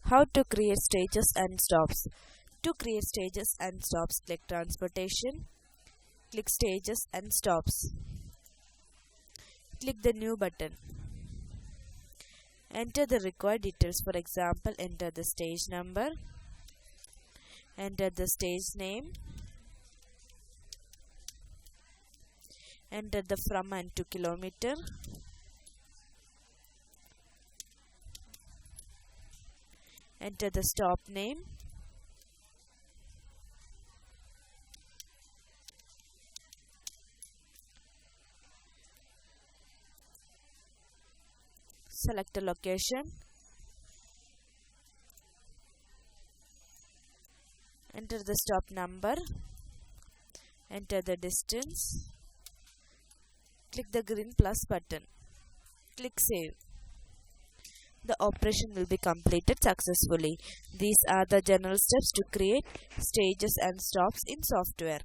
How to create stages and stops. To create stages and stops, click Transportation, click Stages and Stops. Click the New button. Enter the required details. For example, enter the stage number, enter the stage name, enter the from and to kilometer, enter the stop name, select a location, enter the stop number, enter the distance, click the green plus button, click Save. The operation will be completed successfully. These are the general steps to create stages and stops in software.